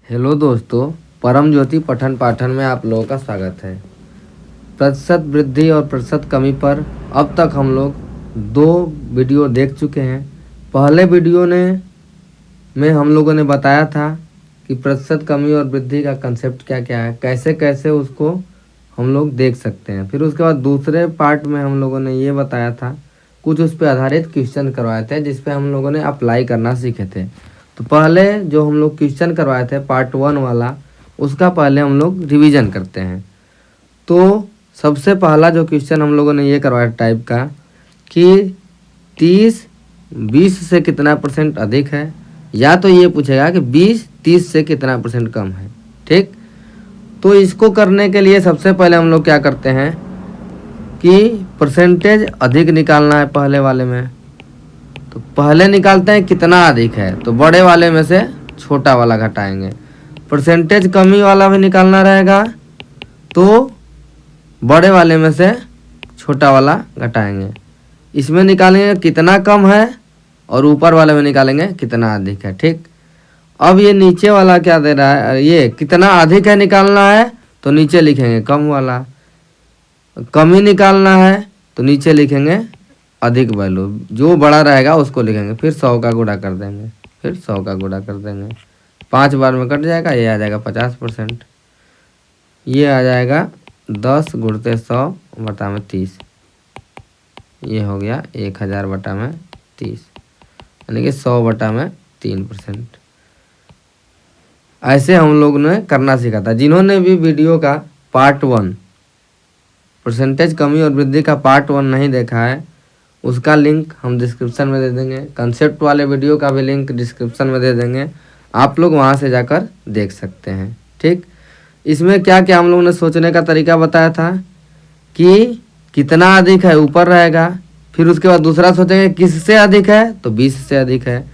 Hello दोस्तों, परम ज्योति पठन पाठन में आप लोगों का स्वागत है। प्रतिशत वृद्धि और प्रतिशत कमी पर अब तक हम लोग 2 वीडियो देख चुके हैं। पहले वीडियो में हम लोगों ने बताया था कि प्रतिशत कमी और वृद्धि का कंसेप्ट क्या क्या है, कैसे कैसे उसको हम लोग देख सकते हैं। फिर उसके बाद दूसरे पार्ट में हम लोगों ने ये बताया था, कुछ उस पर आधारित क्वेश्चन करवाए थे जिस पे हम लोगों ने अप्लाई करना सीखे थे। तो पहले जो हम लोग क्वेश्चन करवाए थे पार्ट 1 वाला, उसका पहले हम लोग रिवीजन करते हैं। तो सबसे पहला जो क्वेश्चन हम लोगों ने ये करवाया टाइप का कि 30 20 से कितना % अधिक है, या तो ये पूछेगा कि 20 30 से कितना % कम है। ठीक, तो इसको करने के लिए सबसे पहले हम लोग क्या करते हैं कि परसेंटेज अधिक निकालना है पहले वाले में। तो पहले निकालते हैं कितना अधिक है, तो बड़े वाले में से छोटा वाला घटाएंगे। परसेंटेज कमी वाला भी निकालना रहेगा, तो बड़े वाले में से छोटा वाला घटाएंगे। इसमें निकालेंगे कितना कम है और ऊपर वाले में निकालेंगे कितना अधिक है। ठीक, अब ये नीचे वाला क्या दे रहा है, ये कितना अधिक है निकालना है तो नीचे लिखेंगे कम वाला, कमी निकालना है तो नीचे लिखेंगे अधिक वैल्यू, जो बड़ा रहेगा उसको लिखेंगे। फिर 100 का गुणा कर देंगे, फिर 100 का गुणा कर देंगे। 5 बार में कट जाएगा, ये आ जाएगा 50%। ये आ जाएगा 10 गुणते 100 बटा में 30। ये हो गया 1000 बटा में 30, यानी कि 100 बटा में 3%। ऐसे हम लोग ने करना सीखा था। जिन्होंने भी वीडियो का पार्ट 1 परसेंटेज कमी और वृद्धि का पार्ट 1 नहीं देखा है, उसका लिंक हम डिस्क्रिप्शन में दे देंगे। कंसेप्ट वाले वीडियो का भी लिंक डिस्क्रिप्शन में दे देंगे, आप लोग वहां से जाकर देख सकते हैं। ठीक, इसमें क्या क्या हम लोगों ने सोचने का तरीका बताया था कि कितना अधिक है ऊपर रहेगा, फिर उसके बाद दूसरा सोचेंगे किससे अधिक है तो 20 से अधिक है।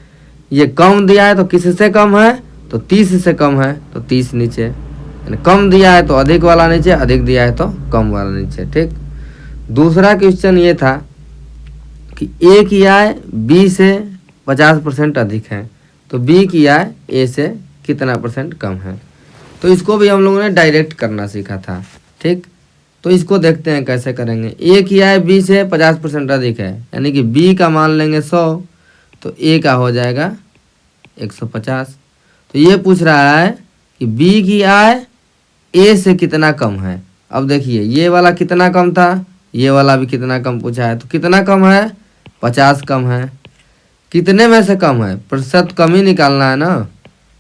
ये कम दिया है तो किससे कम है तो 30 से कम है तो 30 नीचे, यानी कम दिया है तो अधिक वाला नीचे, अधिक दिया है तो कम वाला नीचे। ठीक, दूसरा क्वेश्चन ये था कि ए की आय बी से 50% अधिक है, तो बी की आय ए से कितना % कम है। तो इसको भी हम लोगों ने डायरेक्ट करना सीखा था। ठीक, तो इसको देखते हैं कैसे करेंगे। ए की आय बी से 50% अधिक है, यानी कि बी का मान लेंगे 100, तो ए का हो जाएगा 150। तो ये पूछ रहा है कि बी की आय ए से कितना कम है। अब देखिए ये वाला कितना कम था, ये वाला भी कितना कम पूछा है, तो कितना कम है 50 कम है। कितने में से कम है, प्रतिशत कमी निकालना है ना,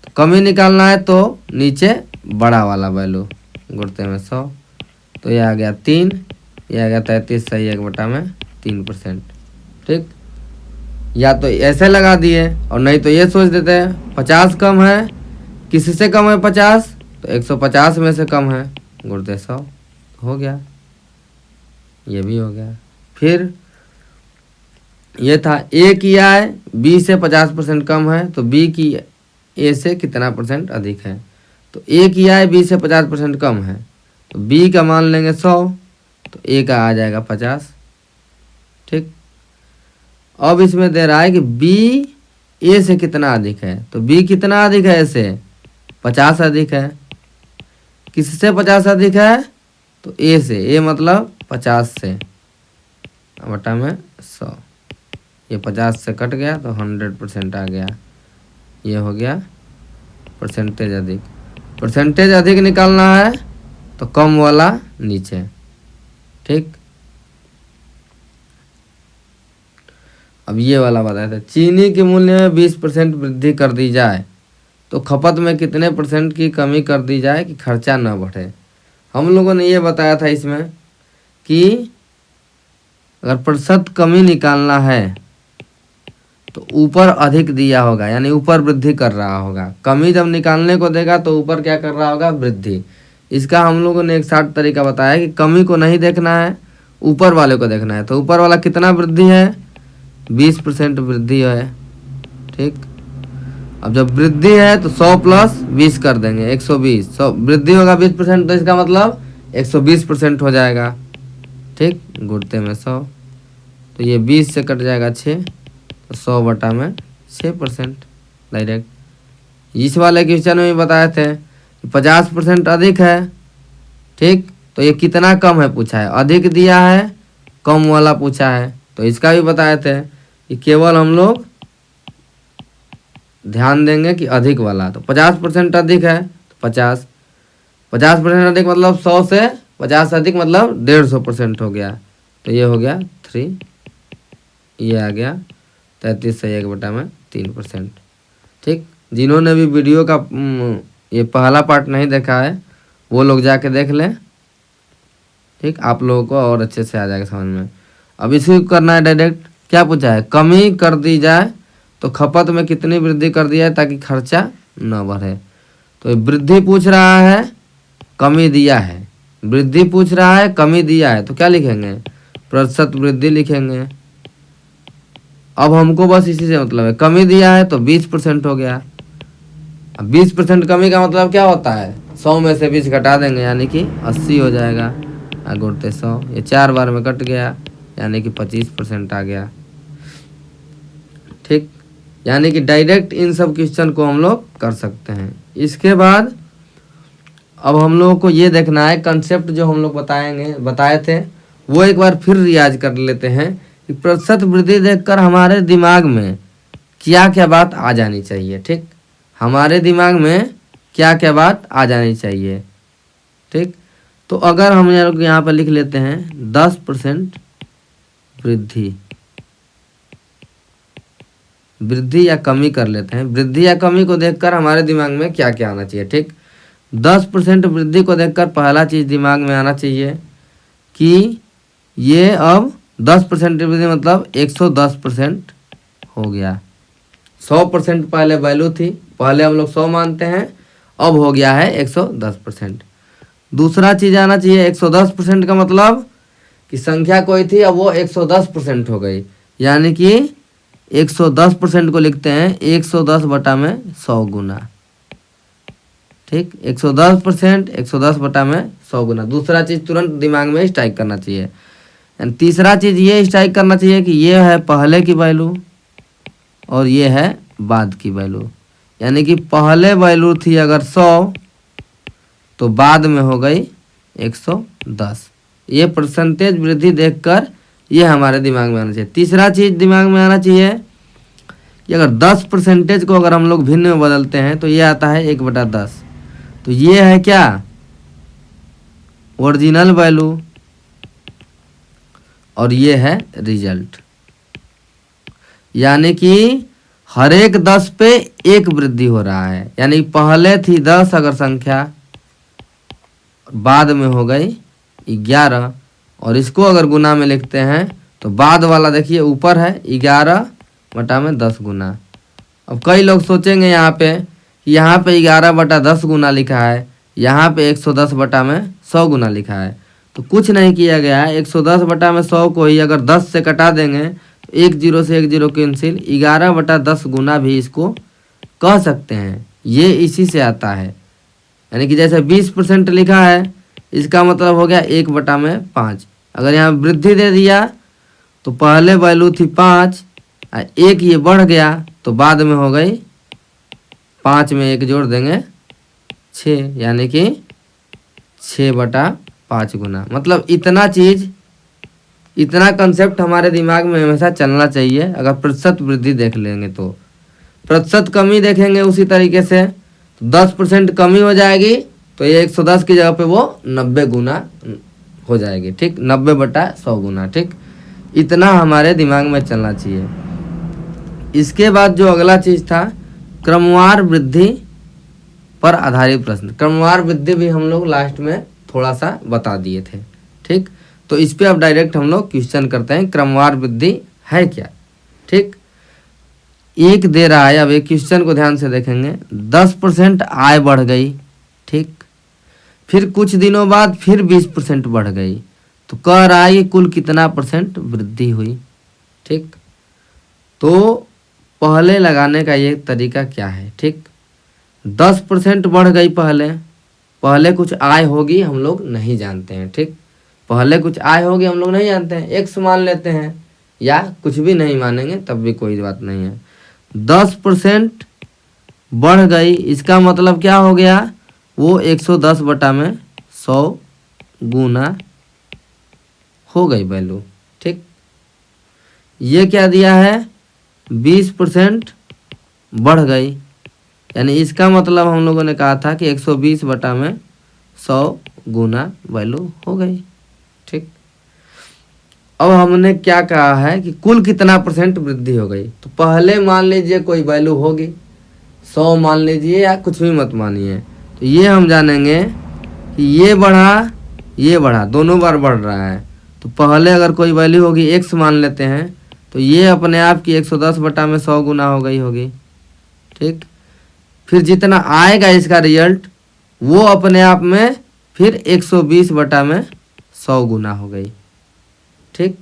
तो कमी निकालना है तो नीचे बड़ा वाला वैल्यू गुणते में 100, तो ये आ गया 3, ये आ गया 33 सही 1 बटा में 3%। ठीक, या तो ऐसे लगा दिए और नहीं तो ये सोच देते हैं 50 कम है, किससे कम है 50 तो 150 में से कम है, गुणते 100 हो गया, ये भी हो गया। फिर ये था ए की आय बी से 50% कम है, तो बी की ए से कितना % अधिक है। तो ए की आय बी से 50% कम है, तो बी का मान लेंगे 100, तो ए का आ जाएगा 50। ठीक, अब इसमें दे रहा है कि बी ए से कितना अधिक है, तो बी कितना अधिक है, ए से 50 अधिक है। किससे 50 अधिक है तो ए से, ए मतलब 50 से बटा में 100, ये 50 से कट गया तो 100% आ गया। ये हो गया परसेंटेज अधिक। परसेंटेज अधिक निकालना है तो कम वाला नीचे। ठीक, अब ये वाला बताया था, चीनी के मूल्य में 20% वृद्धि कर दी जाए तो खपत में कितने % की कमी कर दी जाए कि खर्चा न बढ़े। हम लोगों ने ये बताया था इसमें कि अगर प्रतिशत कमी निकालना है तो ऊपर अधिक दिया होगा, यानी ऊपर वृद्धि कर रहा होगा। कमी जब निकालने को देगा तो ऊपर क्या कर रहा होगा, वृद्धि। इसका हम लोगों ने एक शार्ट तरीका बताया कि कमी को नहीं देखना है, ऊपर वाले को देखना है। तो ऊपर वाला कितना वृद्धि है, 20% वृद्धि है। ठीक, अब जब वृद्धि है तो 100 + 20 कर देंगे, 120। 100 वृद्धि होगा 20%, तो इसका मतलब 120% हो जाएगा। ठीक, गुणते में 100, तो ये 20 से कट जाएगा 6, तो 100 बटा में 6% डायरेक्ट। इस वाले क्वेश्चन में भी बताए थे 50% अधिक है, ठीक। तो ये कितना कम है पूछा है, अधिक दिया है कम वाला पूछा है। तो इसका भी बताए थे कि केवल हम लोग ध्यान देंगे कि अधिक वाला। तो 50% अधिक है तो 50% अधिक मतलब 100 से 50 अधिक मतलब 150% हो गया। तो ये हो गया 3, ये आ गया 33 से 1/3%, ठीक। जिन्होंने भी वीडियो का ये पहला पार्ट नहीं देखा है वो लोग जाके देख लें, ठीक। आप लोगों को और अच्छे से आ जाएगा समझ में। अब इसको करना है डायरेक्ट। क्या पूछा है, कमी कर दी जाए तो खपत में कितनी वृद्धि कर दी जाए ताकि खर्चा न बढ़े। तो वृद्धि पूछ रहा है, कमी दिया है। वृद्धि पूछ रहा है, कमी दिया है, तो क्या लिखेंगे, प्रतिशत वृद्धि लिखेंगे। अब हमको बस इसी से मतलब है, कमी दिया है तो 20% हो गया। अब 20% कमी का मतलब क्या होता है, 100 में से 20 घटा देंगे यानी कि 80 हो जाएगा। गुणते 100, ये 4 बार में कट गया यानी कि 25% आ गया, ठीक। यानी कि डायरेक्ट इन सब क्वेश्चन को हम लोग कर सकते हैं। इसके बाद अब हम लोगों को ये देखना है कंसेप्ट जो हम लोग बताए थे वो एक बार फिर रियाज कर लेते हैं कि प्रतिशत वृद्धि देखकर हमारे दिमाग में क्या क्या बात आ जानी चाहिए, ठीक। हमारे दिमाग में क्या क्या बात आ जानी चाहिए, ठीक। तो अगर हम लोग यहाँ पर लिख लेते हैं 10% वृद्धि या कमी कर लेते हैं। वृद्धि या कमी को देखकर हमारे दिमाग में क्या क्या आना चाहिए, ठीक। 10% वृद्धि को देखकर पहला चीज़ दिमाग में आना चाहिए कि ये अब 10% वृद्धि मतलब 110% हो गया। 100% पहले वैल्यू थी, पहले हम लोग 100 मानते हैं, अब हो गया है 110%। दूसरा चीज़ आना चाहिए 110% का मतलब कि संख्या कोई थी अब वो 110% हो गई, यानी कि 110% को लिखते हैं 110 बटा में 100 गुना, ठीक। 110% 110 बटा में 100 गुना। दूसरा चीज़ तुरंत दिमाग में स्ट्राइक करना चाहिए। एंड तीसरा चीज़ ये स्ट्राइक करना चाहिए कि ये है पहले की वैल्यू और ये है बाद की वैल्यू, यानी कि पहले वैल्यू थी अगर 100 तो बाद में हो गई 110। ये परसेंटेज वृद्धि देखकर ये हमारे दिमाग में आना चाहिए। तीसरा चीज़ दिमाग में आना चाहिए कि अगर 10% को अगर हम लोग भिन्न में बदलते हैं तो ये आता है 1/10। तो ये है क्या, ओरिजिनल वैल्यू और ये है रिजल्ट, यानी कि हर एक 10 पे एक वृद्धि हो रहा है। यानी पहले थी 10 अगर संख्या, बाद में हो गई 11, और इसको अगर गुना में लिखते हैं तो बाद वाला देखिए ऊपर है 11 बटा में 10 गुना। अब कई लोग सोचेंगे यहाँ पे कि यहाँ पे 11 बटा 10 गुना लिखा है, यहाँ पे 110 बटा में 100 गुना लिखा है। तो कुछ नहीं किया गया है, 110 बटा में 100 को ही अगर 10 से कटा देंगे तो 1 0 से 1 0 कैंसिल, 11 बटा 10 गुना भी इसको कह सकते हैं। ये इसी से आता है, यानी कि जैसे 20% लिखा है इसका मतलब हो गया 1 बटा में 5। अगर यहाँ वृद्धि दे दिया तो पहले वैल्यू थी 5, 1 ये बढ़ गया तो बाद में हो गई 5 में 1 जोड़ देंगे 6, यानी कि 6 बटा 5 गुना। मतलब इतना चीज़, इतना कंसेप्ट हमारे दिमाग में हमेशा चलना चाहिए। अगर प्रतिशत वृद्धि देख लेंगे तो प्रतिशत कमी देखेंगे उसी तरीके से, तो 10% कमी हो जाएगी तो ये 110 की जगह पे वो 90 गुना हो जाएगी, ठीक। 90 बटा 100 गुना, ठीक। इतना हमारे दिमाग में चलना चाहिए। इसके बाद जो अगला चीज़ था क्रमवार वृद्धि पर आधारित प्रश्न। क्रमवार वृद्धि भी हम लोग लास्ट में थोड़ा सा बता दिए थे, ठीक। तो इस पे अब डायरेक्ट हम लोग क्वेश्चन करते हैं क्रमवार वृद्धि है क्या, ठीक। एक दे रहा है, अब एक क्वेश्चन को ध्यान से देखेंगे, 10% आय बढ़ गई, ठीक। फिर कुछ दिनों बाद फिर 20% बढ़ गई, तो कह रहा है कि कुल कितना परसेंट वृद्धि हुई, ठीक। तो पहले लगाने का ये तरीका क्या है, ठीक। 10% बढ़ गई, पहले कुछ आय होगी हम लोग नहीं जानते हैं, ठीक। पहले कुछ आय होगी हम लोग नहीं जानते हैं, एक्स मान लेते हैं या कुछ भी नहीं मानेंगे तब भी कोई बात नहीं है। 10% बढ़ गई, इसका मतलब क्या हो गया, वो 110 बटा में 100 गुना हो गई वैल्यू। ठीक, ये क्या दिया है, 20% बढ़ गई, यानी इसका मतलब हम लोगों ने कहा था कि 120 बटा में 100 गुना वैल्यू हो गई। ठीक, अब हमने क्या कहा है कि कुल कितना % वृद्धि हो गई। तो पहले मान लीजिए कोई वैल्यू होगी, 100 मान लीजिए या कुछ भी मत मानिए, तो ये हम जानेंगे कि ये बढ़ा दोनों बार बढ़ रहा है। तो पहले अगर कोई वैल्यू होगी x मान लेते हैं, तो ये अपने आप की 110 बटा में 100 गुना हो गई होगी। ठीक, फिर जितना आएगा इसका रिजल्ट वो अपने आप में फिर 120 बटा में 100 गुना हो गई। ठीक,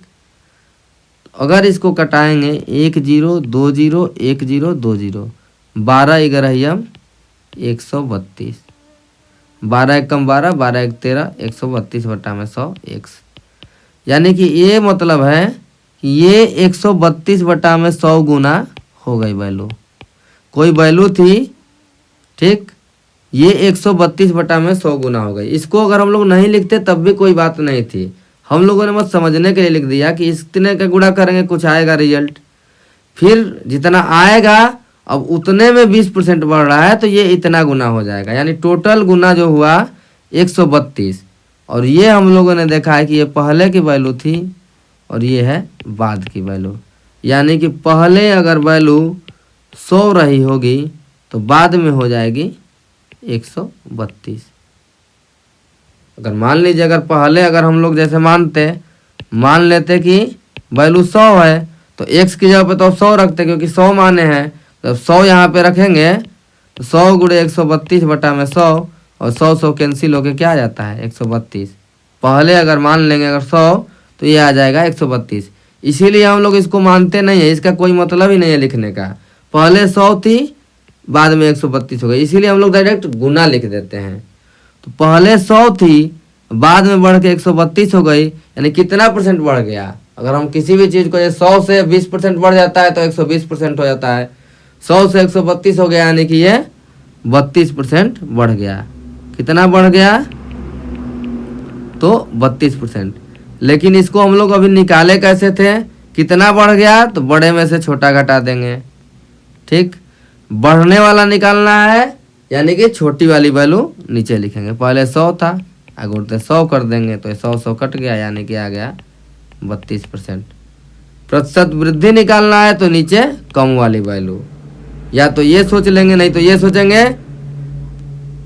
अगर इसको कटाएंगे 1 0 2 0 1 0 2 0, 12 11 132, 12 1 कम 12, 12 1 13, 132 बटा में 100 x, यानी कि ये मतलब है कि ये 132 बटा में 100 गुना हो गई वैल्यू। कोई वैल्यू थी, ठीक, ये 132 बटा में 100 गुना हो गई। इसको अगर हम लोग नहीं लिखते तब भी कोई बात नहीं थी, हम लोगों ने बस समझने के लिए लिख दिया कि इतने का गुणा करेंगे कुछ आएगा रिजल्ट, फिर जितना आएगा अब उतने में 20% बढ़ रहा है तो ये इतना गुना हो जाएगा, यानी टोटल गुना जो हुआ 132। और ये हम लोगों ने देखा है कि ये पहले की वैल्यू थी और ये है बाद की वैल्यू, यानी कि पहले अगर वैल्यू 100 रही होगी तो बाद में हो जाएगी 132। अगर मान लीजिए अगर पहले अगर हम लोग जैसे मान लेते कि वैल्यू 100 है तो x की जगह पे तो 100 रखते क्योंकि 100 माने हैं, तो 100 यहाँ पे रखेंगे तो 100 गुणे 132 बटा में 100 और 100 कैंसिल होके क्या आ जाता है 132। पहले अगर मान लेंगे अगर 100 तो ये आ जाएगा 132, इसीलिए हम लोग इसको मानते नहीं है, इसका कोई मतलब ही नहीं है लिखने का। पहले 100 थी बाद में 132 हो गई, इसीलिए हम लोग डायरेक्ट गुना लिख देते हैं। तो पहले 100 थी बाद में बढ़ के 132 हो गई, यानी कितना % बढ़ गया। अगर हम किसी भी चीज़ को 100 से 20% बढ़ जाता है तो 120% हो जाता है, 100 से 132 हो गया यानी कि ये 32% बढ़ गया। कितना बढ़ गया, तो 32%। लेकिन इसको हम लोग अभी निकाले कैसे थे, कितना बढ़ गया, तो बड़े में से छोटा घटा देंगे। ठीक, बढ़ने वाला निकालना है यानी कि छोटी वाली वैल्यू नीचे लिखेंगे। पहले 100 था आगे उठते 100 कर देंगे तो 100 कट गया यानी कि आ गया 32%। प्रतिशत वृद्धि निकालना है तो नीचे कम वाली वैल्यू, या तो ये सोच लेंगे नहीं तो ये सोचेंगे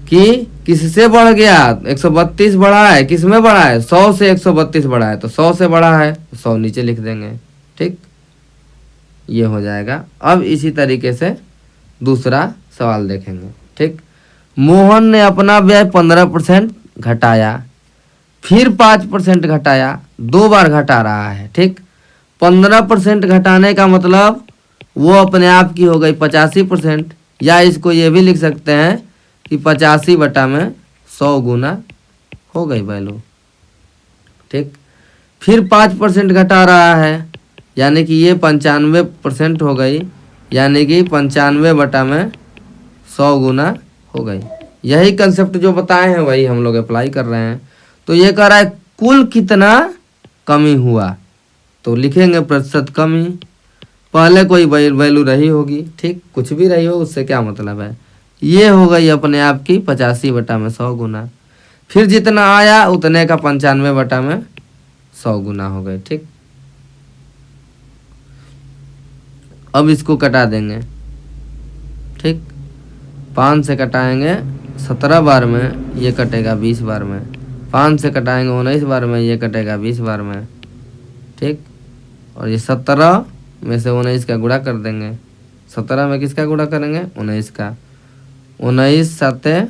कि किससे बढ़ गया, 132 बढ़ा है, किस में बढ़ा है 100 से 132 बढ़ा है, तो 100 से बढ़ा है तो 100 नीचे लिख देंगे। ठीक, ये हो जाएगा। अब इसी तरीके से दूसरा सवाल देखेंगे। ठीक, मोहन ने अपना व्यय 15% घटाया, फिर 5% घटाया, 2 बार घटा रहा है। ठीक, 15% घटाने का मतलब वो अपने आप की हो गई 85%, या इसको ये भी लिख सकते हैं कि 85 बटा में 100 गुना हो गई वैल्यू। ठीक, फिर 5% घटा रहा है यानी कि ये 95% हो गई, यानी कि 95 बटा में 100 गुना हो गई। यही कंसेप्ट जो बताए हैं वही हम लोग अप्लाई कर रहे हैं। तो ये कह रहा है कुल कितना कमी हुआ, तो लिखेंगे प्रतिशत कमी। पहले कोई वैल्यू रही होगी, ठीक, कुछ भी रही हो उससे क्या मतलब है, ये हो गई अपने आप की 85 बटा में 100 गुना। फिर जितना आया उतने का 95 बटा में 100 गुना हो गए। ठीक, अब इसको कटा देंगे। ठीक, 5 से कटाएंगे 17 बार में, ये कटेगा 20 बार में, 5 से कटाएंगे 19 बार में, ये कटेगा 20 बार में। ठीक, और ये 17 में से 19 का गुणा कर देंगे। 17 में किसका गुणा करेंगे 19 का, 19 साते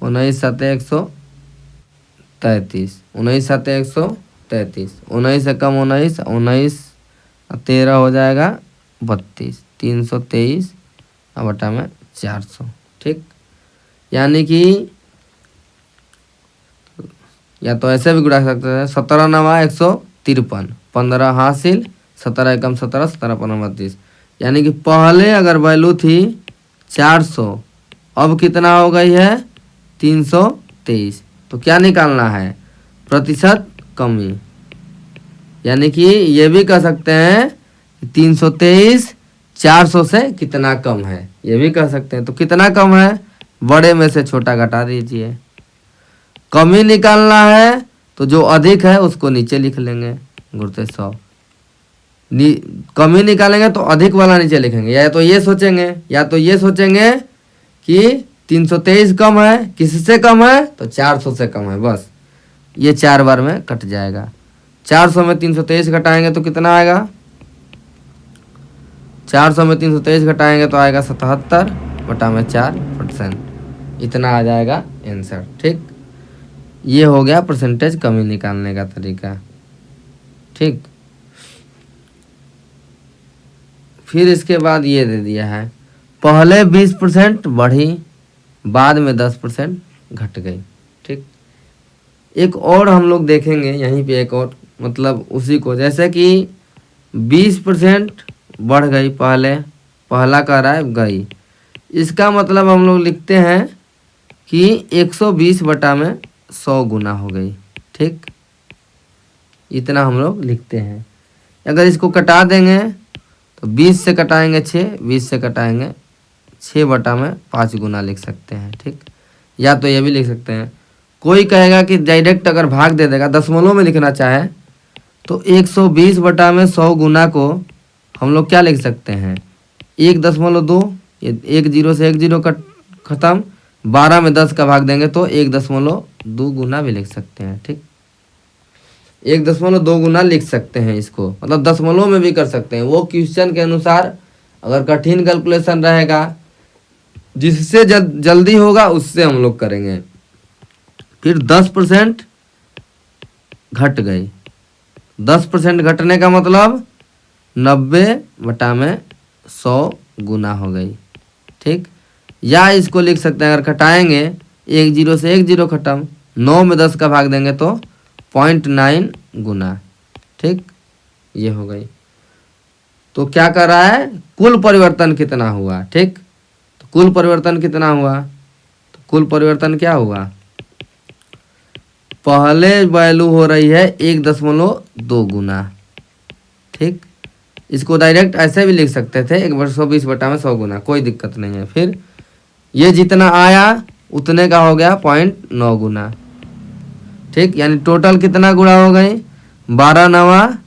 133, 19 साते 133, 19 से कम 19, 19 13 हो जाएगा 32, 323 बटा में 400। ठीक, यानी कि या तो ऐसे भी गुणा सकते हैं, 17 9 153, 15 हासिल, 17 एकम 17, 17 15 32, यानी कि पहले अगर वैल्यू थी 400, अब कितना हो गई है 323। तो क्या निकालना है, प्रतिशत कमी। यानी कि ये भी कह सकते हैं 323 400 से कितना कम है, ये भी कह सकते हैं। तो कितना कम है, बड़े में से छोटा घटा दीजिए। कमी निकालना है तो जो अधिक है उसको नीचे लिख लेंगे, गुणित 100। कमी निकालेंगे तो अधिक वाला नीचे लिखेंगे, या तो ये सोचेंगे कि 323 कम है, किससे कम है, तो 400 से कम है। बस ये 4 बार में कट जाएगा। 400 में 323 घटाएंगे तो कितना आएगा, 400 में 323 घटाएंगे तो आएगा 77/4%। इतना आ जाएगा आंसर। ठीक, ये हो गया परसेंटेज कमी निकालने का तरीका। ठीक, फिर इसके बाद ये दे दिया है, पहले 20% बढ़ी, बाद में 10% घट गई। ठीक, एक और हम लोग देखेंगे यहीं पे, एक और मतलब उसी को, जैसे कि 20% बढ़ गई, पहला कह रहा है गई, इसका मतलब हम लोग लिखते हैं कि 120/100 गुना हो गई। ठीक, इतना हम लोग लिखते हैं। अगर इसको कटा देंगे तो 20 से कटाएंगे 6, 20 से कटाएंगे 6/5 गुना लिख सकते हैं। ठीक, या तो ये भी लिख सकते हैं। कोई कहेगा कि डायरेक्ट अगर भाग दे देगा, दशमलव में लिखना चाहे तो 120/100 गुना को हम लोग क्या लिख सकते हैं, 1.2, 1 0 से 1 0 कट खत्म, 12 में 10 का भाग देंगे तो 1.2 गुना भी लिख सकते हैं। ठीक, 1.2 गुना लिख सकते हैं इसको, मतलब दशमलव में भी कर सकते हैं। वो क्वेश्चन के अनुसार, अगर कठिन कैलकुलेशन रहेगा, जिससे जल्दी होगा उससे हम लोग करेंगे। फिर 10% घट गई, 10% घटने का मतलब 90/100 गुना हो गई। ठीक, या इसको लिख सकते हैं, अगर घटाएंगे 1 0 से 1 0 खत्म, 9 में 10 का भाग देंगे तो 0.9 गुना। ठीक, ये हो गई। तो क्या कर रहा है, कुल परिवर्तन कितना हुआ। ठीक, तो कुल परिवर्तन कितना हुआ, तो कुल परिवर्तन क्या हुआ, पहले वैल्यू हो रही है 1.2 गुना। ठीक, इसको डायरेक्ट ऐसे भी लिख सकते थे, 120/100 गुना, कोई दिक्कत नहीं है। फिर ये जितना आया उतने का हो गया 0.9 गुना। ठीक, यानी टोटल कितना गुणा हो गई, 12 9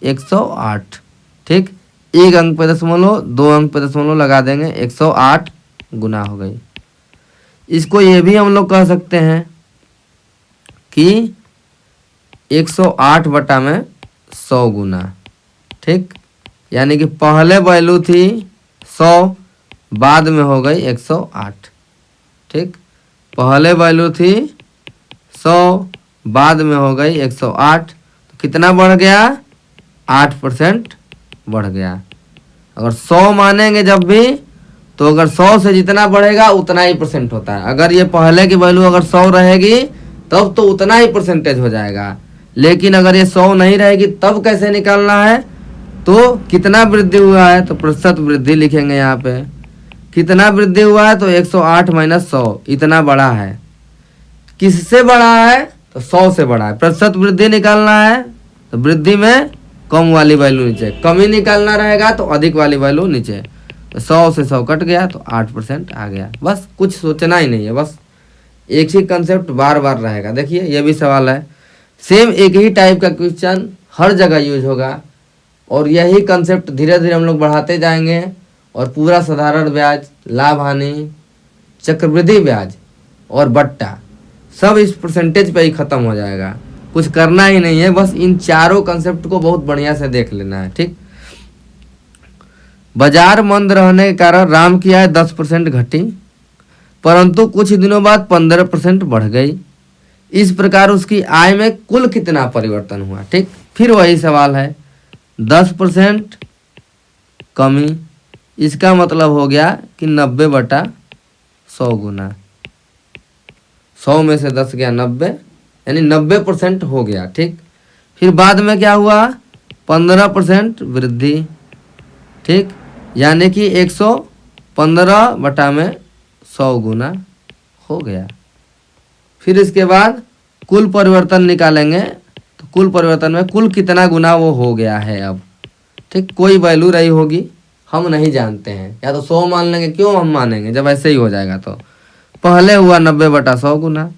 108। ठीक, एक अंक पे दशमलव, 2 अंक पे दशमलव लगा देंगे, 108 गुना हो गई। इसको ये भी हम लोग कह सकते हैं कि 108/100 गुना। ठीक, यानी कि पहले वैल्यू थी 100, बाद में हो गई 108। ठीक, पहले वैल्यू थी 100, बाद में हो गई 108। तो कितना बढ़ गया, 8% बढ़ गया। अगर 100 मानेंगे जब भी, तो अगर 100 से जितना बढ़ेगा उतना ही परसेंट होता है। अगर ये पहले की वैल्यू अगर 100 रहेगी तब तो उतना ही परसेंटेज हो जाएगा, लेकिन अगर ये 100 नहीं रहेगी तब कैसे निकालना है, तो कितना वृद्धि हुआ है, तो प्रतिशत वृद्धि लिखेंगे यहाँ पे। कितना वृद्धि हुआ है, तो 108 - 100, इतना बड़ा है। किससे बड़ा है, तो 100 से बड़ा है। प्रतिशत वृद्धि निकालना है तो वृद्धि में कम वाली वैल्यू नीचे, कमी निकालना रहेगा तो अधिक वाली वैल्यू नीचे। तो 100 से 100 कट गया तो 8% आ गया। बस कुछ सोचना ही नहीं है, बस एक ही कंसेप्ट बार बार रहेगा। देखिए ये भी सवाल है, सेम एक ही टाइप का क्वेश्चन हर जगह यूज होगा, और यही कंसेप्ट धीरे धीरे हम लोग बढ़ाते जाएंगे, और पूरा साधारण ब्याज, लाभ हानि, चक्रवृद्धि ब्याज और बट्टा सब इस परसेंटेज पे ही खत्म हो जाएगा। कुछ करना ही नहीं है, बस इन चारों कंसेप्ट को बहुत बढ़िया से देख लेना है। ठीक, बाजार मंद रहने के कारण राम की आय 10% घटी, परंतु कुछ दिनों बाद 15% बढ़ गई। इस प्रकार उसकी आय में कुल कितना परिवर्तन हुआ। ठीक, फिर वही सवाल है, 10% कमी, इसका मतलब हो गया कि 90/100 गुना। 100 में से 10 गया 90, यानी 90% हो गया। ठीक, फिर बाद में क्या हुआ, 15% वृद्धि। ठीक, यानी कि 115 बटा में 100 गुना हो गया। फिर इसके बाद कुल परिवर्तन निकालेंगे, तो कुल परिवर्तन में कुल कितना गुना वो हो गया है। अब ठीक, कोई वैल्यू रही होगी, हम नहीं जानते हैं, या तो 100 मान लेंगे। क्यों हम मानेंगे जब ऐसे ही हो जाएगा। तो पहले हुआ 90 बटा 100 गुना,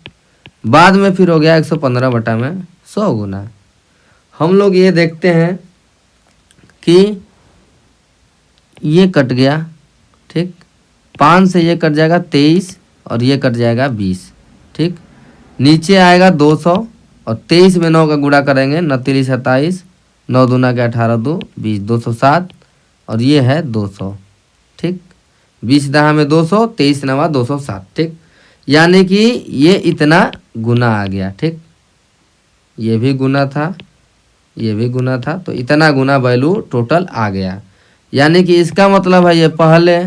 बाद में फिर हो गया 115 बटा में 100 गुना। हम लोग ये देखते हैं कि ये कट गया, ठीक, 5 से ये कट जाएगा 23 और ये कट जाएगा 20, ठीक। नीचे आएगा 200 और 23 में 9 का गुणा करेंगे, 9 3 27, 9 दूना के 18 2 20, 207 और ये है 200, ठीक। 20 दहा में 200, 23 नवा 207, ठीक। यानी कि ये इतना गुना आ गया, ठीक। ये भी गुना था, ये भी गुना था, तो इतना गुना वैल्यू टोटल आ गया। यानी कि इसका मतलब है ये पहले,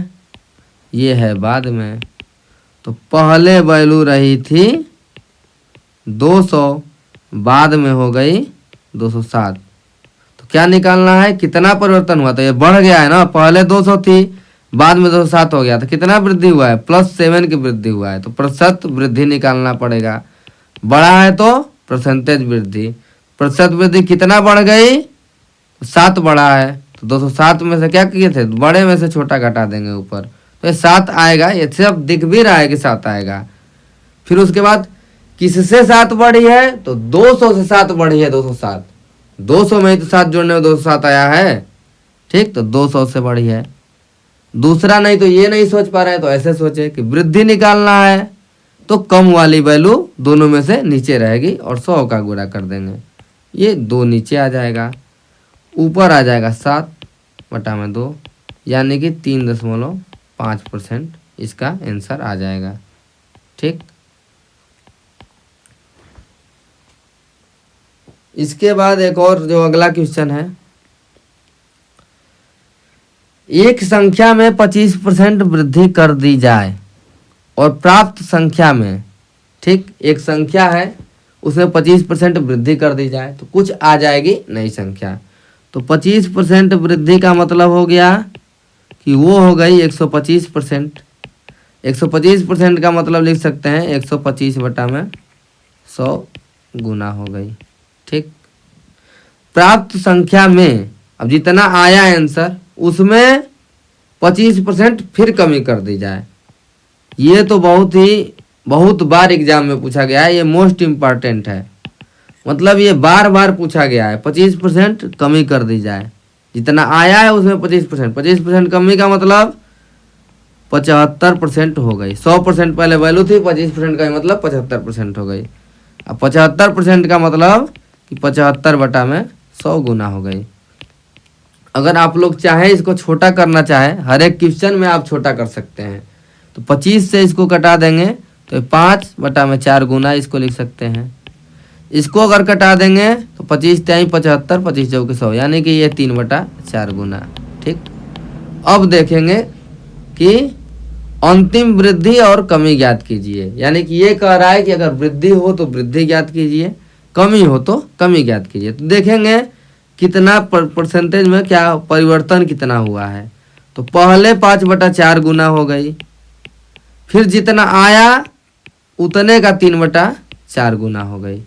ये है बाद में। तो पहले वैल्यू रही थी 200, बाद में हो गई 207। तो क्या निकालना है, कितना परिवर्तन हुआ। तो ये बढ़ गया है ना, पहले 200 थी, बाद में 207 हो गया, तो कितना वृद्धि हुआ है, +7 की वृद्धि हुआ है। तो प्रतिशत वृद्धि निकालना पड़ेगा। बड़ा है तो परसेंटेज वृद्धि, प्रतिशत वृद्धि कितना बढ़ गई, 7 बढ़ा है। तो 207 में से क्या किए थे, बड़े में से छोटा घटा देंगे ऊपर, तो ये 7 आएगा। ये सब दिख भी रहा है कि 7 आएगा। फिर उसके बाद किससे 7 बढ़ी है, तो 200 से 7 बढ़ी है, 207। 200 में ही तो 7 जोड़ने में 207 आया है, ठीक। तो 200 से बढ़ी है। दूसरा नहीं तो ये नहीं सोच पा रहे हैं, तो ऐसे सोचे कि वृद्धि निकालना है तो कम वाली वैल्यू दोनों में से नीचे रहेगी और 100 का गुणा कर देंगे। ये 2 नीचे आ जाएगा, ऊपर आ जाएगा 7 बटा में 2, यानी कि 3.5% इसका आंसर आ जाएगा, ठीक। इसके बाद एक और जो अगला क्वेश्चन है, एक संख्या में 25% वृद्धि कर दी जाए और प्राप्त संख्या में, ठीक, एक संख्या है उसमें 25% वृद्धि कर दी जाए तो कुछ आ जाएगी नई संख्या। तो 25% वृद्धि का मतलब हो गया कि वो हो गई 125%। 125% का मतलब लिख सकते हैं 125 बटा में 100 गुना हो गई, ठीक। प्राप्त संख्या में अब जितना आया आंसर उसमें 25% फिर कमी कर दी जाए। ये तो बहुत बार एग्जाम में पूछा गया है, ये मोस्ट इम्पॉर्टेंट है। मतलब ये बार बार पूछा गया है, 25% कमी कर दी जाए। जितना आया है उसमें 25% कमी का मतलब 75% हो गई। 100% पहले वैल्यू थी, 25% का मतलब 75% हो गई। अब 75% का मतलब कि 75 बटा में 100 गुना हो गई। अगर आप लोग चाहें इसको छोटा करना चाहें, हर एक क्वेश्चन में आप छोटा कर सकते हैं। तो 25 से इसको कटा देंगे तो 5 बटा में 4 गुना इसको लिख सकते हैं। इसको अगर कटा देंगे तो 25 3 75, 25 चौके 100, यानी कि ये 3 बटा 4 गुना, ठीक। अब देखेंगे कि अंतिम वृद्धि और कमी ज्ञात कीजिए। यानी कि ये कह रहा है कि अगर वृद्धि हो तो वृद्धि ज्ञात कीजिए, कमी हो तो कमी ज्ञात कीजिए। तो देखेंगे कितना परसेंटेज में क्या परिवर्तन कितना हुआ है। तो पहले 5 बटा 4 गुना हो गई, फिर जितना आया उतने का 3 बटा 4 गुना हो गई।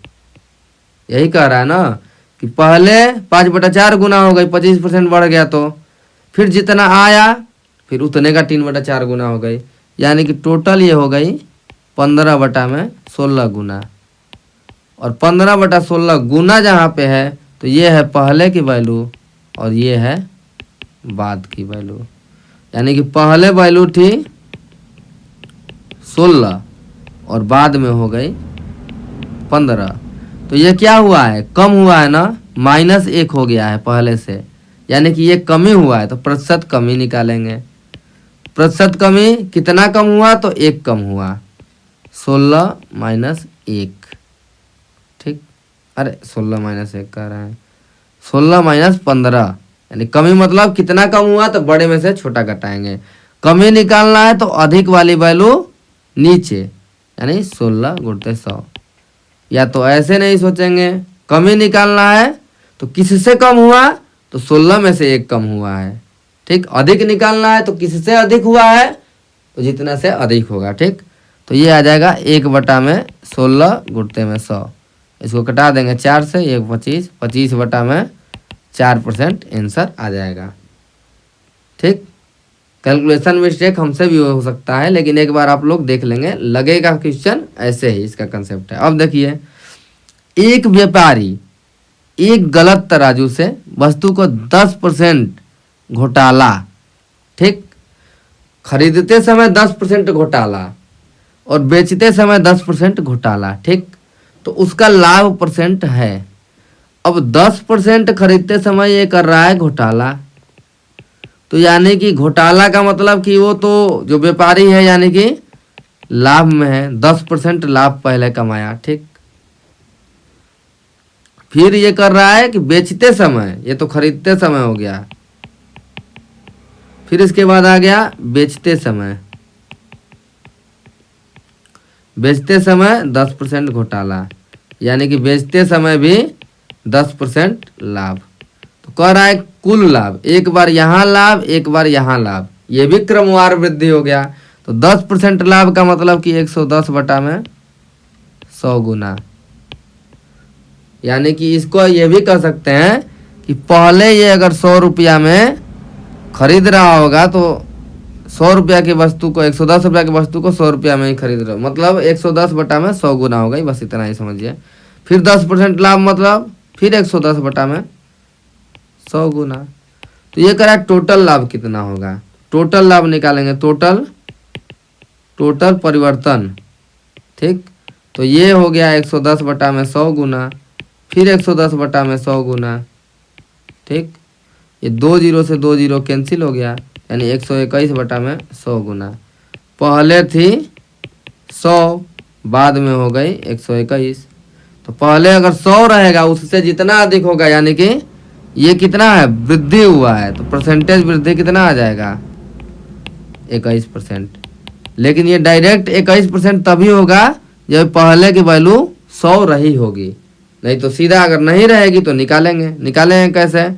यही कह रहा है ना कि पहले 5 बटा 4 गुना हो गई, 25% बढ़ गया, तो फिर जितना आया फिर उतने का 3 बटा 4 गुना हो गई। यानी कि टोटल ये हो गई 15 बटा में 16 गुना। और 15 बटा 16 गुना जहाँ पे है तो ये है पहले की वैल्यू और ये है बाद की वैल्यू। यानी कि पहले वैल्यू थी 16 और बाद में हो गई 15। तो ये क्या हुआ है, कम हुआ है ना, -1 हो गया है पहले से। यानी कि ये कमी हुआ है, तो प्रतिशत कमी निकालेंगे। प्रतिशत कमी कितना कम हुआ, तो 1 कम हुआ, 16 - 1, ठीक। अरे 16 - 1 कह रहे हैं, 16 - 15, यानी कमी मतलब कितना कम हुआ, तो बड़े में से छोटा घटाएंगे। कमी निकालना है तो अधिक वाली वैल्यू नीचे, यानी 16 × 100। या तो ऐसे नहीं सोचेंगे, कमी निकालना है तो किससे कम हुआ, तो 16 में से 1 कम हुआ है, ठीक, अधिक निकालना है तो किससे अधिक हुआ है तो जितना से अधिक होगा। ठीक, तो ये आ जाएगा 1/16 गुणते में 100। इसको कटा देंगे 4 से, 1 25, 25/4% आंसर आ जाएगा। ठीक, कैलकुलेशन मिस्टेक हमसे भी हो सकता है, लेकिन एक बार आप लोग देख लेंगे, लगेगा क्वेश्चन ऐसे ही, इसका कंसेप्ट है। अब देखिए, एक व्यापारी एक गलत तराजू से वस्तु को 10% घोटाला, ठीक, खरीदते समय 10% घोटाला और बेचते समय 10% घोटाला, ठीक, तो उसका लाभ परसेंट है। अब 10% खरीदते समय ये कर रहा है घोटाला, तो यानी कि घोटाला का मतलब कि वो तो जो व्यापारी है यानी कि लाभ में है, 10% लाभ पहले कमाया। ठीक, फिर ये कर रहा है कि बेचते समय, ये तो खरीदते समय हो गया, फिर इसके बाद आ गया बेचते समय। बेचते समय 10% घोटाला, यानी कि बेचते समय भी 10% लाभ। तो कह रहा है कुल लाभ, एक बार यहाँ लाभ, एक बार यहाँ लाभ, ये भी क्रमवार वृद्धि हो गया। तो 10% लाभ का मतलब कि 110/100 गुना, यानी कि इसको ये भी कह सकते हैं कि पहले ये अगर 100 रुपया में खरीद रहा होगा तो 100 रुपया की वस्तु को, 110 रुपया की वस्तु को 100 रुपया में ही खरीद रहा हो, मतलब 110/100 गुना होगा, बस इतना ही समझिए। फिर 10% लाभ मतलब फिर 110/100 गुना। तो ये करा टोटल लाभ कितना होगा, टोटल लाभ निकालेंगे, टोटल परिवर्तन। ठीक, तो ये हो गया 110/100 गुना, फिर 110/100 गुना। ठीक, ये 2 जीरो से 2 जीरो कैंसिल हो गया, यानी 121/100 गुना। पहले थी 100, बाद में हो गई 121। तो पहले अगर 100 रहेगा उससे जितना अधिक होगा, यानी कि ये कितना है, वृद्धि हुआ है, तो परसेंटेज वृद्धि कितना आ जाएगा, 21%। लेकिन ये डायरेक्ट 21% तभी होगा जब पहले की वैल्यू 100 रही होगी, नहीं तो सीधा अगर नहीं रहेगी तो निकालेंगे कैसे,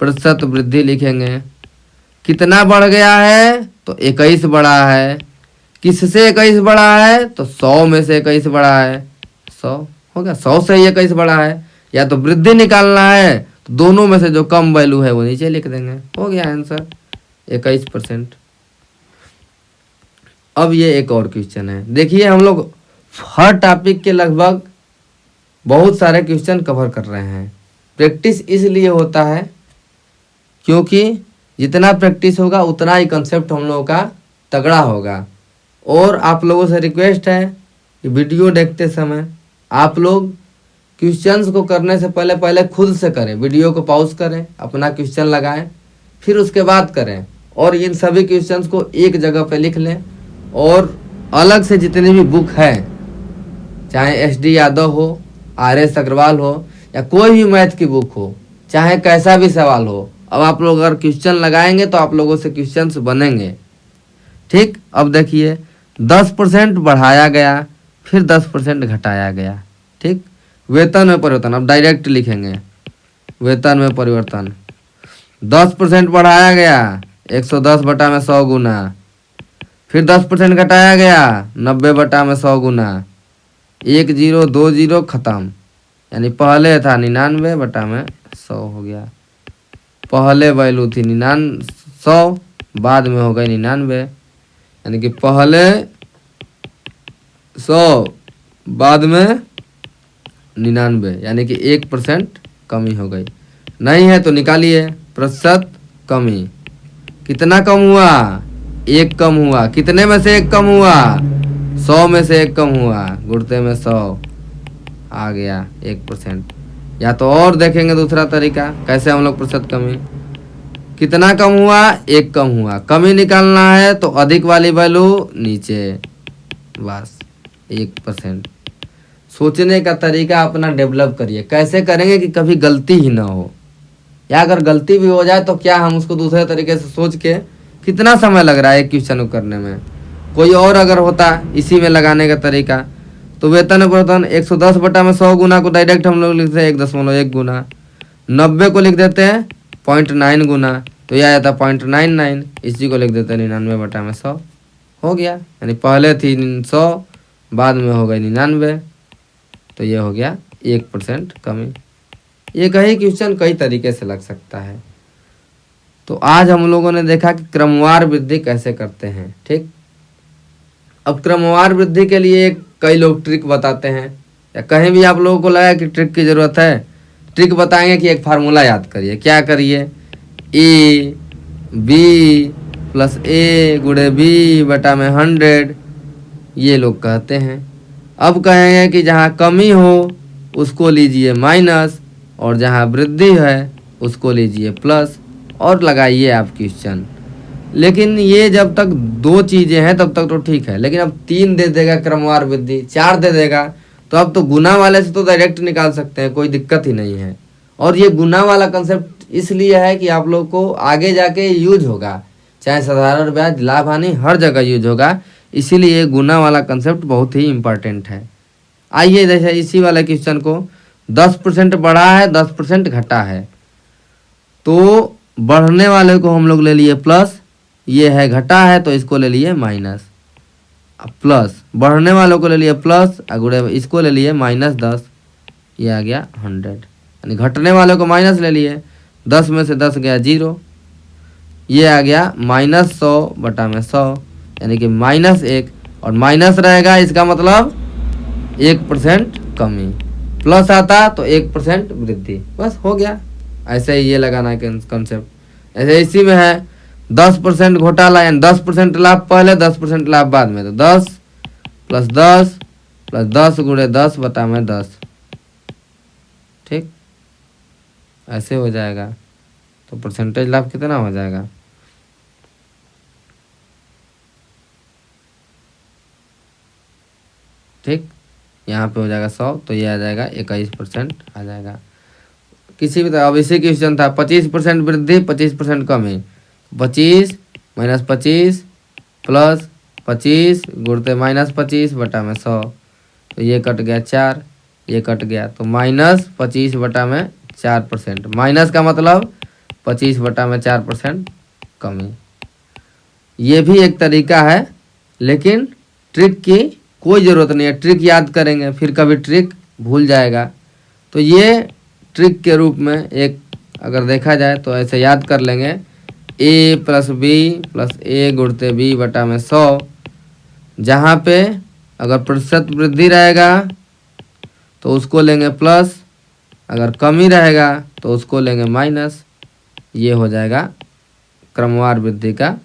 प्रतिशत वृद्धि लिखेंगे। कितना बढ़ गया है तो 21 बढ़ा है, किससे 21 बढ़ा है तो 100 में से 21 बढ़ा है, 100 हो गया, 100 से 21 बढ़ा है। या तो वृद्धि निकालना है तो दोनों में से जो कम वैल्यू है वो नीचे लिख देंगे, हो गया आंसर 21%। अब ये एक और क्वेश्चन है, देखिए हम लोग हर टॉपिक के लगभग बहुत सारे क्वेश्चन कवर कर रहे हैं। प्रैक्टिस इसलिए होता है क्योंकि जितना प्रैक्टिस होगा उतना ही कंसेप्ट हम लोगों का तगड़ा होगा। और आप लोगों से रिक्वेस्ट है कि वीडियो देखते समय आप लोग क्वेश्चंस को करने से पहले खुद से करें, वीडियो को पॉज करें, अपना क्वेश्चन लगाएं, फिर उसके बाद करें, और इन सभी क्वेश्चंस को एक जगह पे लिख लें। और अलग से जितनी भी बुक है, चाहे SD यादव हो, RS अग्रवाल हो, या कोई भी मैथ की बुक हो, चाहे कैसा भी सवाल हो, अब आप लोग अगर क्वेश्चन लगाएंगे तो आप लोगों से क्वेश्चंस बनेंगे। ठीक, अब देखिए 10% बढ़ाया गया, फिर 10% घटाया गया। ठीक, वेतन में परिवर्तन, अब डायरेक्ट लिखेंगे, वेतन में परिवर्तन। 10% बढ़ाया गया 110/100 गुना, फिर 10% घटाया गया 90/100 गुना, 1 जीरो 2 जीरो खत्म, यानी पहले था 99/100 हो गया। पहले वैल्यू थी 100, बाद में हो गई 99, यानी कि पहले 100 बाद में 99, यानी कि 1% कमी हो गई। नहीं है तो निकालिए प्रतिशत कमी, कितना कम हुआ, 1 कम हुआ, कितने में से 1 कम हुआ, 100 में से 1 कम हुआ, गुणते में 100 आ गया 1%। या तो और देखेंगे दूसरा तरीका, कैसे हम लोग प्रतिशत कमी, कितना कम हुआ, 1 कम हुआ, कमी निकालना है तो अधिक वाली वैल्यू नीचे, बस 1%। सोचने का तरीका अपना डेवलप करिए, कैसे करेंगे कि कभी गलती ही ना हो, या अगर गलती भी हो जाए तो क्या हम उसको दूसरे तरीके से सोच के, कितना समय लग रहा है एक क्वेश्चन को करने में, कोई और अगर होता इसी में लगाने का तरीका, तो वेतन परिवर्तन 110/100 गुना को डायरेक्ट हम लोग लिखते हैं 1.1 गुना, 90 को लिख देते हैं 0.9 गुना, तो यह आ जाता 0.99, इसी को लिख देते हैं 99/100, हो गया। यानी पहले थी 100, बाद में हो गई 99, तो ये हो गया 1% कमी। ये कई क्वेश्चन कई तरीके से लग सकता है। तो आज हम लोगों ने देखा कि क्रमवार वृद्धि कैसे करते हैं। ठीक, अब क्रमवार वृद्धि के लिए कई लोग ट्रिक बताते हैं, या कहीं भी आप लोगों को लगा कि ट्रिक की ज़रूरत है, ट्रिक बताएंगे कि एक फार्मूला याद करिए। क्या करिए? ए बी प्लस ए गुणे बी बटा में 100, ये लोग कहते हैं। अब कहेंगे कि जहाँ कमी हो उसको लीजिए माइनस, और जहाँ वृद्धि है उसको लीजिए प्लस, और लगाइए आप क्वेश्चन। लेकिन ये जब तक 2 चीज़ें हैं तब तक तो ठीक है, लेकिन अब 3 दे देगा क्रमवार वृद्धि, 4 दे देगा, तो अब तो गुना वाले से तो डायरेक्ट निकाल सकते हैं, कोई दिक्कत ही नहीं है। और ये गुना वाला कंसेप्ट इसलिए है कि आप लोग को आगे जाके यूज होगा, चाहे साधारण ब्याज, लाभ हानि, हर जगह यूज होगा, इसीलिए गुना वाला कंसेप्ट बहुत ही इम्पॉर्टेंट है। आइए जैसे इसी वाले क्वेश्चन को 10% बढ़ा है, 10% घटा है, तो बढ़ने वाले को हम लोग ले लिए प्लस, ये है घटा है तो इसको ले लिए माइनस, प्लस बढ़ने वालों को ले लिए प्लस, अगुड़े इसको ले लिए -10, ये आ गया 100। यानी घटने वालों को माइनस ले लिए, 10 में से 10 गया 0, ये आ गया -100/100, यानी कि -1, और माइनस रहेगा इसका मतलब 1% कमी, प्लस आता तो 1% वृद्धि, बस हो गया। ऐसे ही ये लगाना है कंसेप्ट। ऐसे इसी में है 10% घोटाला, यानी 10% लाभ पहले, 10% लाभ बाद में, तो 10 + 10 + 10 गुणे 10/10, ठीक, ऐसे हो जाएगा। तो परसेंटेज लाभ कितना हो जाएगा? ठीक, यहाँ पे हो जाएगा 100, तो ये आ जाएगा 21% आ जाएगा। किसी भी तरह, अब इसी क्वेश्चन था 25% वृद्धि 25% कमी, 25 - 25 + 25 गुणते -25/100, तो ये कट गया 4, ये कट गया, तो -25/4%, माइनस का मतलब 25/4% कमी। ये भी एक तरीका है, लेकिन ट्रिक की कोई ज़रूरत नहीं है। ट्रिक याद करेंगे फिर कभी ट्रिक भूल जाएगा, तो ये ट्रिक के रूप में एक अगर देखा जाए तो ऐसे याद कर लेंगे, a + b + a गुणते b बटा में 100, जहाँ पे अगर प्रतिशत वृद्धि रहेगा तो उसको लेंगे प्लस, अगर कमी रहेगा तो उसको लेंगे माइनस, ये हो जाएगा क्रमवार वृद्धि का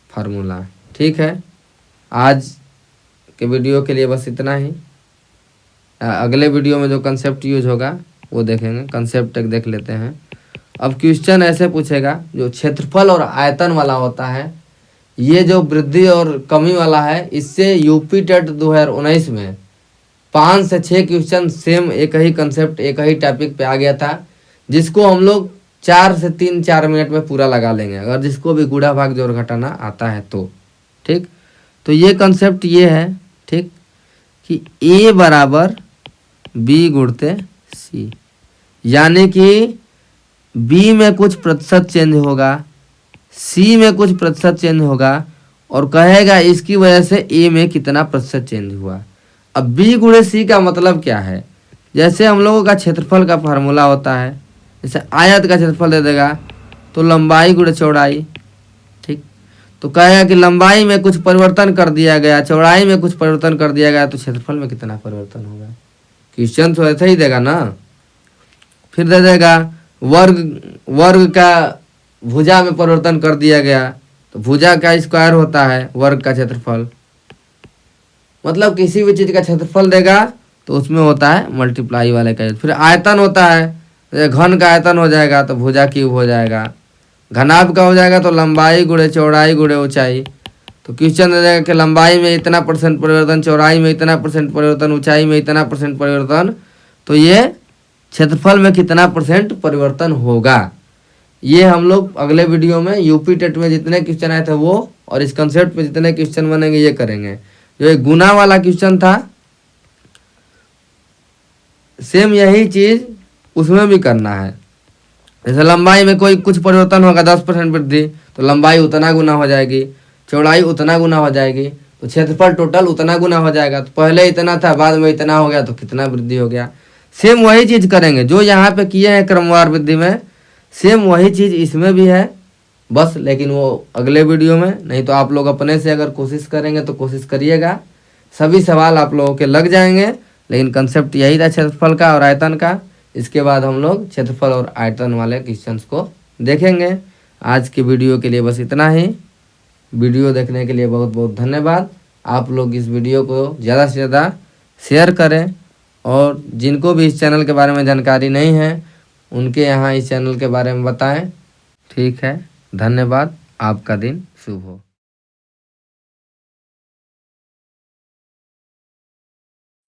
फार्मूला। ठीक है, आज के वीडियो के लिए बस इतना ही। अगले वीडियो में जो कंसेप्ट यूज होगा वो देखेंगे। कंसेप्ट एक देख लेते हैं। अब क्वेश्चन ऐसे पूछेगा, जो क्षेत्रफल और आयतन वाला होता है, ये जो वृद्धि और कमी वाला है, इससे यूपी टेट 2019 में 5 से 6 क्वेश्चन सेम एक ही कंसेप्ट, एक ही टॉपिक पे आ गया था, जिसको हम लोग 4 से 3-4 मिनट में पूरा लगा लेंगे, अगर जिसको भी गुणा भाग जोड़ घटाना आता है तो। ठीक, तो ये कंसेप्ट ये है, ठीक, कि A बराबर B गुणते C, यानी कि B में कुछ प्रतिशत चेंज होगा, C में कुछ प्रतिशत चेंज होगा, और कहेगा इसकी वजह से A में कितना प्रतिशत चेंज हुआ। अब B गुणे C का मतलब क्या है? जैसे हम लोगों का क्षेत्रफल का फार्मूला होता है, जैसे आयत का क्षेत्रफल दे देगा तो लंबाई गुणे चौड़ाई, ठीक, तो कहेगा कि लंबाई में कुछ परिवर्तन कर दिया गया, चौड़ाई में कुछ परिवर्तन कर दिया गया, तो क्षेत्रफल में कितना परिवर्तन होगा। क्वेश्चन तो ऐसे ही देगा ना। फिर दे देगा वर्ग का भुजा में परिवर्तन कर दिया गया, तो भुजा का स्क्वायर होता है वर्ग का क्षेत्रफल। मतलब किसी भी चीज़ का क्षेत्रफल देगा तो उसमें होता है मल्टीप्लाई वाले का। फिर आयतन होता है, घन का आयतन हो जाएगा तो भुजा क्यूब हो जाएगा। घनाभ का हो जाएगा तो लंबाई गुणे चौड़ाई गुणे ऊंचाई। तो क्वेश्चन दे देगा कि लंबाई में इतना % परिवर्तन, चौड़ाई में इतना % परिवर्तन, ऊंचाई में इतना % परिवर्तन, तो ये क्षेत्रफल में कितना % परिवर्तन होगा। ये हम लोग अगले वीडियो में यूपी टेट में जितने क्वेश्चन आए थे वो, और इस कंसेप्ट पे जितने क्वेश्चन बनेंगे ये करेंगे। जो एक गुना वाला क्वेश्चन था, सेम यही चीज़ उसमें भी करना है। जैसे लंबाई में कोई कुछ परिवर्तन होगा 10% वृद्धि, तो लंबाई उतना गुना हो जाएगी, चौड़ाई उतना गुना हो जाएगी, तो क्षेत्रफल टोटल उतना गुना हो जाएगा। तो पहले इतना था, बाद में इतना हो गया, तो कितना वृद्धि हो गया। सेम वही चीज़ करेंगे जो यहाँ पे किए हैं क्रमवार वृद्धि में, सेम वही चीज़ इसमें भी है बस, लेकिन वो अगले वीडियो में। नहीं तो आप लोग अपने से अगर कोशिश करेंगे तो कोशिश करिएगा, सभी सवाल आप लोगों के लग जाएंगे। लेकिन कंसेप्ट यही था क्षेत्रफल का और आयतन का। इसके बाद हम लोग क्षेत्रफल और आयतन वाले क्वेश्चंस को देखेंगे। आज की वीडियो के लिए बस इतना ही। वीडियो देखने के लिए बहुत बहुत धन्यवाद। आप लोग इस वीडियो को ज़्यादा से ज़्यादा शेयर करें, और जिनको भी इस चैनल के बारे में जानकारी नहीं है उनके यहाँ इस चैनल के बारे में बताएं। ठीक है, धन्यवाद। आपका दिन शुभ हो।